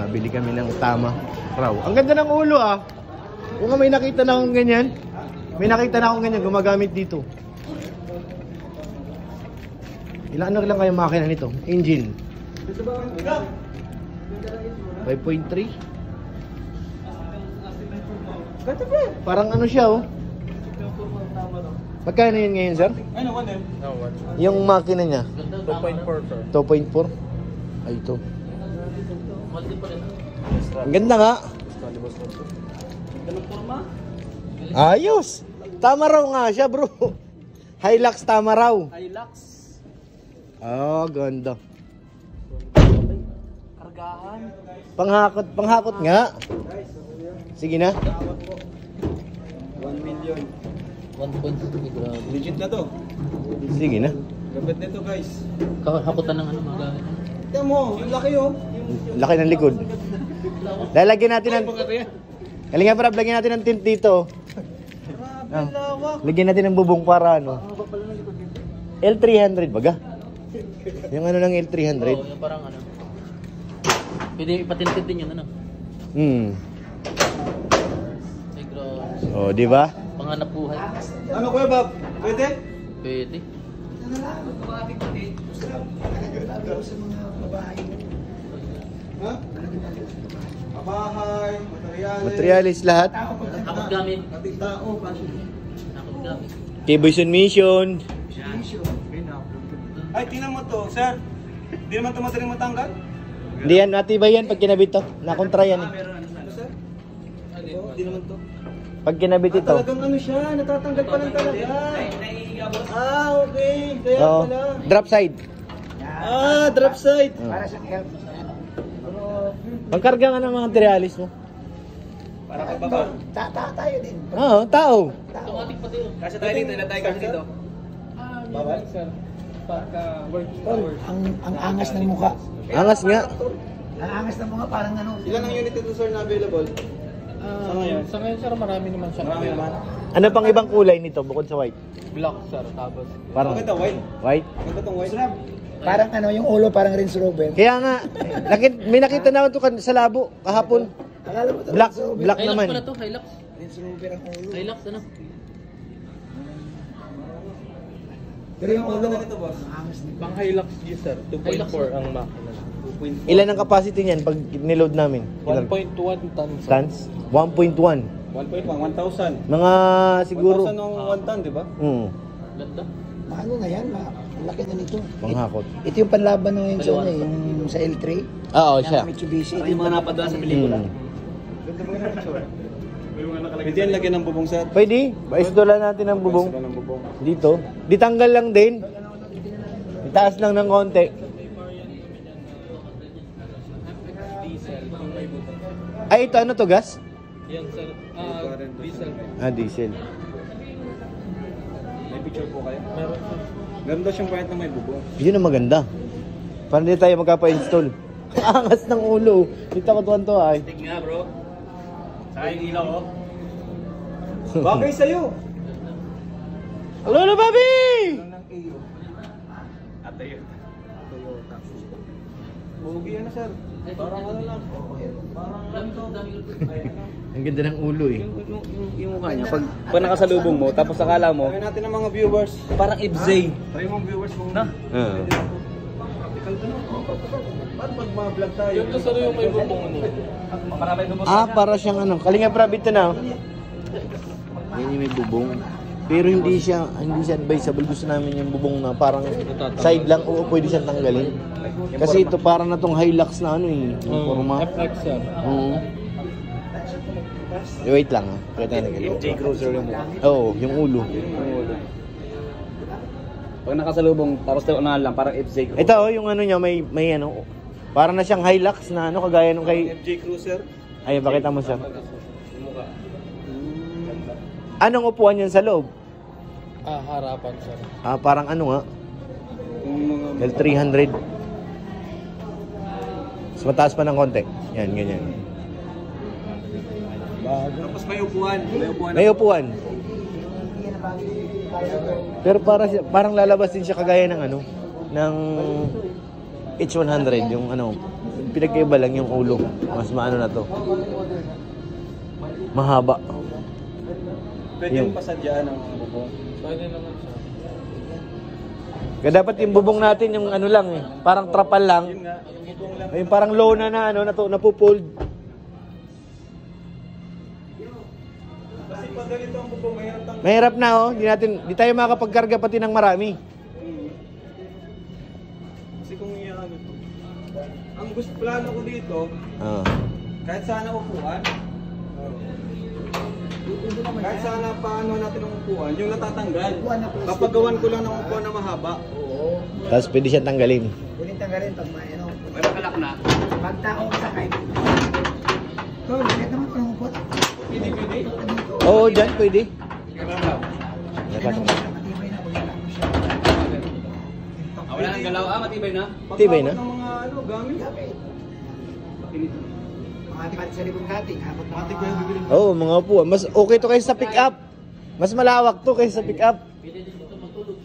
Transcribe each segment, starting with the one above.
Bili kami ng tama raw. Ang ganda ng ulo ah. Kung may nakita na akong ganyan, gumagamit dito. Ilan ano lang kayo makina nito? Engine 5.3. Parang ano siya oh. Magkano yun ngayon, sir? Ano, 1M? Yung makina niya 2.4, sir. 2.4. Ay ito. Ang ganda nga. Ayos. Tama raw nga siya, bro. Hilux tama raw. Hilux. Oh, ganda. Kargahan. Panghakot nga. Sige na. 1 million. 1.2. Legit na to. Sige na. Gabit nito, guys. Hakutan ng ano mga gamit. Tignan mo, yung laki oh. Laki ng likod. Lalagyan natin ng... Kalinga para lagyan natin ng tint dito. Grabe, lawak. Lagyan natin ng bubong para ano. L300 baga. Yung ano ng L300. Oo, yung parang ano. Pwede ipatintin din yun ano. Ay, grabe. Oh, di ba? Panganap buhay. Ano, Kuya Bob? Pwede? Pwede. Ha? Bahay, materyales. Materialis lahat. Takot gamit. Ating tao, Takot gamit. T-Boys mission. Ay, tingnan mo to, sir. Hindi naman ito madaling matanggal. Hindi yan, matibay yan pag kinabit to. Nakontra yan eh. Ano, sir? Hindi naman to. Pag kinabit ito. Talagang ano siya, natatanggal pa lang talaga. Okay. Kaya Oo. pala. Drop side. Drop side. Para sa pagkarga nga ng mga materialis mo. Para kay baba. Tayo din. Oo, tao. Automatic pati yun. Kasi tayo dito, ilan tayo kasi dito? Bawal? Ang angas ng mukha. Angas nga. Ang angas ng mukha parang ano. Ilan ang unit ito, sir, na available? Sa ngayon sir, marami naman siya. Marami naman. Ano pang ibang kulay nito bukod sa white? Black sir, tapos. Parang Bakit ang white? white. Bakit itong white? Parang ano, yung ulo parang Range Rover. Kaya nga, may nakita na ito sa labo kahapon. Akala mo ito Black, Range Rover. black Hilux naman. pala to, Hilux. Range Rover ang ulo. Hilux ano? Pero yung ulo, Ano ito, boss? ang angas ng Pang Hilux G sir, 2.4 ang makina. 2.4. Ilan ang capacity niyan pag niload namin? Ilan? 1.1 tons. Tons? 1.1. 1.1, 1,000. Mga siguro. 1,000 ng 1 ton, di ba? Ganda. ano na yan, laki na nito. Panghakot. Ito yung panlaban ng yun sa, ano, yung sa L3. Oo, siya. Mitsubishi. Ito yung mga napadaan sa pelikula. Pwede yan lagyan ng bubong, sir. Pwede. Baistola natin ang bubong. Sila ng bubong. Dito. Ditanggal lang din. Itaas lang ng konti. Ay, ito ano to, gas? Yan sir, diesel. Diesel. May picture po kayo? Meron sir. Meron daw siyang bayad na may bubong. Yun ang maganda. Para hindi tayo magkapa-install. Angas ng ulo. Dito ko tuwan to ay. Tig nga, bro. Saka yung ilaw, oh. Bagay sa'yo. Hello na, Bobby! Ate yun. Bugi yan na, sir. Parang ano lang. Parang lang to. Ang ganda ng ulo eh. Yung mukha niya, pag nakasalubong mo, tapos akala mo, Try natin ang mga viewers. parang Ibzay. Try mo ang viewers mo. Na? Ba't pag mga-vlog tayo? Yun to sir yung may bubong ano. Para siyang ano. Kalinga Prab, ito na. Yan yung may bubong. Pero hindi siya advisable. Gusto namin yung bubong na parang side lang. Oo, pwede siyang tanggalin. Kasi ito parang na tong Hilux na ano eh. Yung forma. FX sir. Oo. Wait lang ah. Pakita natin. MJ Cruiser yung mukha. Oo, yung ulo. Pag nakasalubong, tapos unahan lang, parang Ibzay. Ito oh, yung ano niya may ano. Parang na siyang Hilux na ano kagaya nung kay MJ Cruiser. ay pakita mo siya. Anong upuan yan sa loob? Harapan sir. Parang ano nga, Yung mga... L300. Mas mataas pa ng konti. Yan, ganyan. Tapos may upuan. May upuan. Pero parang lalabas din siya kagaya ng ano, ng H100, yung ano, pinagkaiba lang yung ulo. Mas maano na to. Mahaba. Pwede yung pasadyaan ng bubong. Pwede naman siya. Kaya dapat yung bubong natin yung ano lang eh. Parang trapal lang. Yun nga, yung bubong lang. Yung parang lona na ano, napupold. Kasi pag ganito ang bubong, mahirap tang... Mahirap na oh. Di tayo makakapagkarga pati ng marami. Kasi kung iyan ito. Ang gusto plano ko dito, Ah. kahit sana upuan. Kahit sana paano natin ang upuan, yung natatanggal. Papagawan ko lang ng upuan na mahaba. Tapos pwede siya tanggalin. Pwedeng tanggalin pag may ano. May makalak na. Pag taong sakay. Tol, kahit naman ko ng upot. Pwede. Oo, dyan pwede. Yan ang matibay na. Wala lang siya. Wala nang galaw. Matibay na. Tibay na? Ng mga ano, gamit. Mga tipat sa libong kating. Habot na Matik ko yung bibili. Oo, mga upuan. Mas okay to kaysa sa pick-up. Mas malawak to kaysa sa pick-up.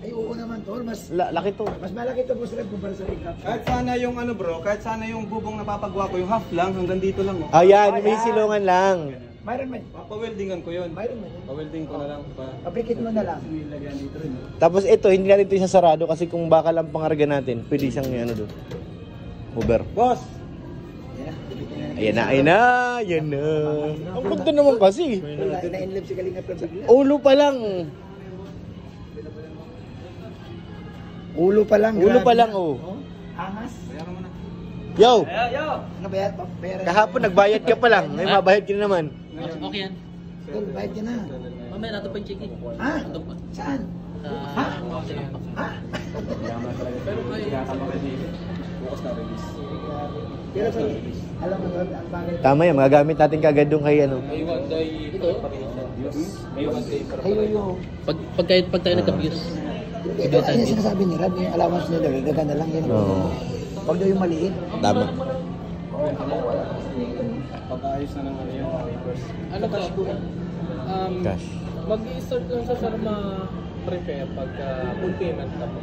Ay, oo naman, Tol. Mas Laki to. malaki to, boss, Red, kumpara sa pick-up. Kahit sana yung ano bro, kahit sana yung bubong na papagawa ko, yung half lang, hanggang dito lang. Oh. Ayan, may silungan lang. Mayroon man. Papaweldingan ko yun. Mayroon man. Pawelding ko na lang. Pabrikit mo na lang. Tapos ito, hindi natin ito isasarado kasi kung baka lang pangarga natin, pwede siyang ano doon. Uber. Boss! Ayan na. Ayan na. Ang ganda naman kasi. Na-inlove si Kalinga Prab bigla. Ulo pa lang. Ulo pa lang. Ulo grabe pa lang, na. oh. Angas. Bayaran mo na. Yo! Ano bayad pa? Pera. Kahapon nagbayad ka pa lang. Ngayon mabayad ka na naman. Okay yan. Tol, bayad ka na. Mamaya nato pa yung check-in. Ha? Saan? Ha? Ha? Pero kayo. Bukas na release. Pero Tol, alam mo Tol, ang bagay. Tama yan, magagamit natin kagad doon kay ano. May one day. Ito? May one day. Kayo yung... Pag tayo nagka-views. Ito ay sinasabi ni Rab, yung allowance nila, gaganda lang yan. Oo. Huwag daw yung maliit. Tama. Pag-ayos na naman yung papers. Ano ka? Cash. Mag-i-start lang sa sir ma-prepare pagka full payment na po.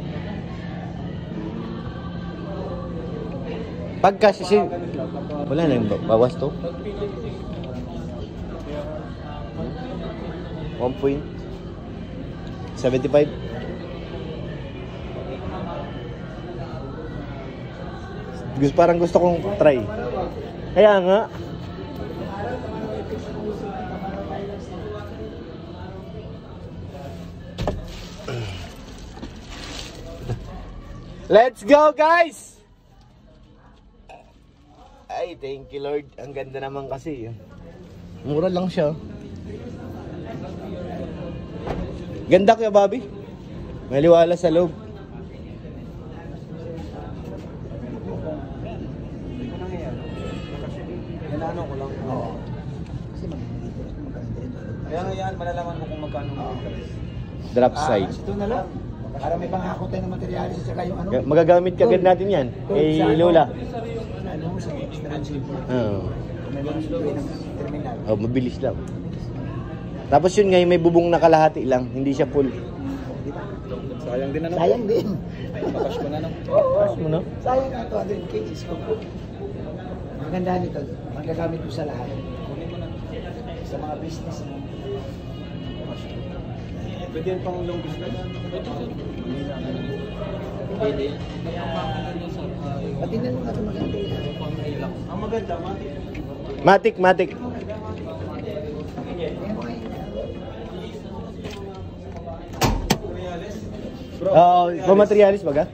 Pag cash kasi, wala na yung bawas to. Pag payment 1.75. Parang gusto kong try. Kaya nga. Let's go, guys! Ay, thank you, Lord. Ang ganda naman kasi. Mura lang siya. Ganda kaya, Bobby. May liwala sa loob. Kailangan ko lang. Oo. Kasi magdito. Kaya ngayon, malalaman mo kung magkano ang interest. Drop side. Ito na lang. Para may pangako tayo ng materialis at saka yung ano. Magagamit kagad natin yan. Kay Lola. Ano, sa extra cheaper. Oo. May mga libre ng terminal. Oh, mabilis lang. Tapos yun ngayon may bubong na kalahati lang. Hindi siya full. Sayang din ano? Sayang din. Papas ko na no? Pass mo na. Sayang na 200 kgs ko po. Ang ganda nito, magagamit ko sa lahat. Sa mga business mo. Pwede yan pang long distance. Pwede. Pati na mo natin maganda yan. Ang maganda, mati. Matik. Bro, Oo, materialis baga?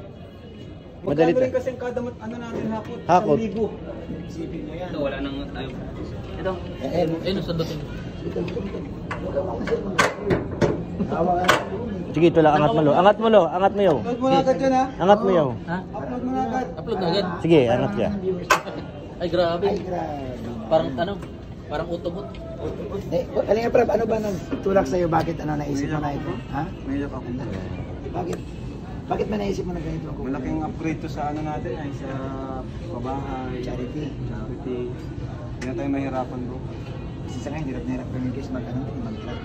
Madali magkano rin to. kasi kada ano natin hakot? Hakot. 1,000. Isipin mo yan. Ito, wala nang tayo. Ito. Eh, Ayun, sa dutin. Tawa ka. Sige, ito lang. Angat mo lo. Angat mo lo. Angat mo yo. Upload mo na agad yan ha? Angat mo yo. Ha? Upload mo na agad. Upload na agad. Sige, angat ka. Ay, grabe. Ay, grabe. Parang ano? Parang utobot. Eh, Kalinga Prab, ano ba nang tulak sa'yo? Bakit ano naisip mo na ito? Ha? Mahirap ako. Bakit? Bakit ba naisip mo na ganito? Malaking upgrade to sa ano natin ay sa pabahay, Charity. charity. Hindi na tayo mahirapan bro. Kasi sa ngayon, hirap na hirap kami guys mag-track.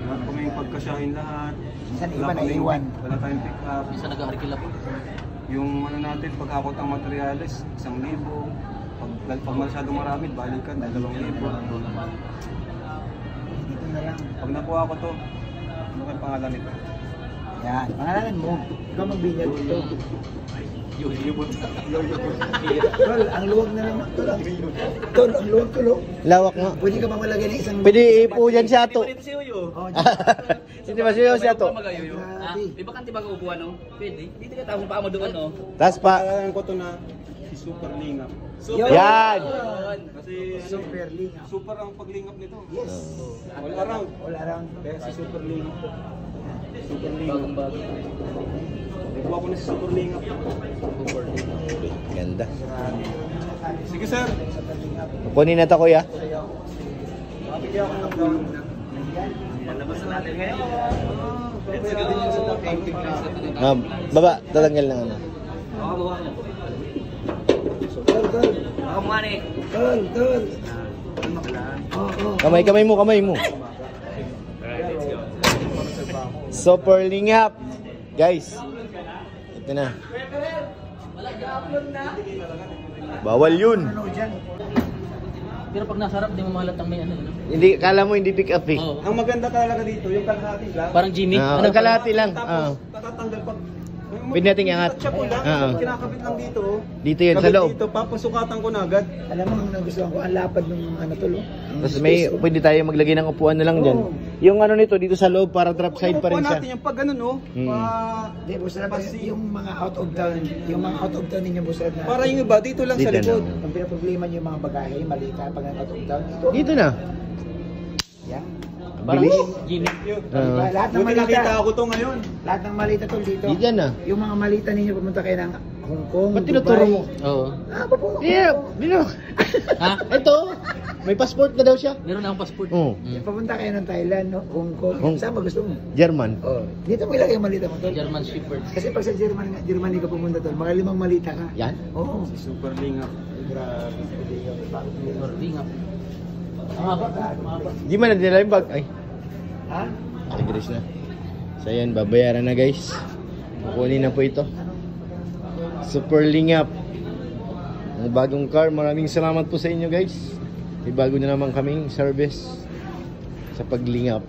Lahat kami yung pagkasyahin lahat. Minsan Wala iba kaming- naiiwan. Wala tayong pick up. Minsan nag-arkila po. Yung ano natin, pag-akot ang materialis, 1,000. Pag Dahil pag masyadong marami, balikan, 2,000. Dito na lang. Pag nakuha ko to, ano kayong pangalan nito? Yan, pangalanan mo. Ikaw magbinyag dito. Tol, ang luwag na naman. Tol, ang luwag ko, lo. Lawak nga. Pwede ka ba malagay ng isang... Pwede ipo dyan siya to. Dito si Uyo. Oh, Hindi ba siya to? Ah, di ba kanti bago upuan no? Pwede. Dito ka tawag pa mo doon no. Tapos pa. Pangalan ko to na si Super Lingap. Yan! Kasi Super Lingap. super ang paglingap nito. Yes. All around. All around. Kaya si Super Lingap to. Super Lingap. Bagong bago. Nakuha ko na si Super Lingap. Ganda. Sige sir. Kunin na to kuya. Mabigyan ko ng down. Lalabas na natin ngayon. Baba, tatanggal ng ano. Baka buha mo. Tol, tol. Baka mukha ni. Tol, tol. Kamay mo. Super Lingap. Guys. Ito na. Bawal yun. Ano dyan? Pero pag nasarap, di mo mahalatang may ano. No? Hindi, kala mo hindi pick up eh. Oo. Ang maganda talaga dito, yung kalahati lang. Parang Jimmy. Ang kalahati lang. Tapos tatatanggal pag Pwede nating iangat. Siya po lang, Oo. kinakabit lang dito. Oh. Dito yun, sa Kabit loob. Dito, papasukatan ko na agad. Alam mo, ang nagustuhan ko, ang lapad ng ano tol, oh. Ang Tapos may, space, oh. pwede tayo maglagay ng upuan na lang dyan. Oo. Yung ano nito, dito sa loob, para drop side pa rin Upo siya. natin yung pag ganun, oh. Hindi, boss Rab, yung mga out of town, ninyo, boss Rab, na Para yung iba, dito lang sa Dito likod. na. ang pinaproblema niyo yung mga bagahe, malita, pag out of town, ito. Dito na. Yan. Parang Bilis. Jimmy. Diba? Lahat ng Buti nakita malita, ako to ngayon. lahat ng malita tol dito. Dito na. Yung mga malita ninyo, pumunta kayo ng Hong Kong, Ba't tinuturo mo? Oo. Papunta. Yeah, dito. Ha? Ito, may passport na daw siya. Meron na akong passport. Oh, Papunta kayo ng Thailand, no? Hong Kong. Saan ba gusto mo? German. Oh. Dito mo ilagay yung malita mo tol. German Shepherd. Kasi pag sa Germany ka pumunta tol, mga 5 malita ka. Yan. Oo. Super lingap. Grabe. Mardingap. Ang haba. Di man na nila yung bag. Ay, Ha? nag-release na. So yan, babayaran na guys. Kukunin na po ito. Super Lingap. Ang bagong car. Maraming salamat po sa inyo guys. May bago na naman kaming service sa paglingap.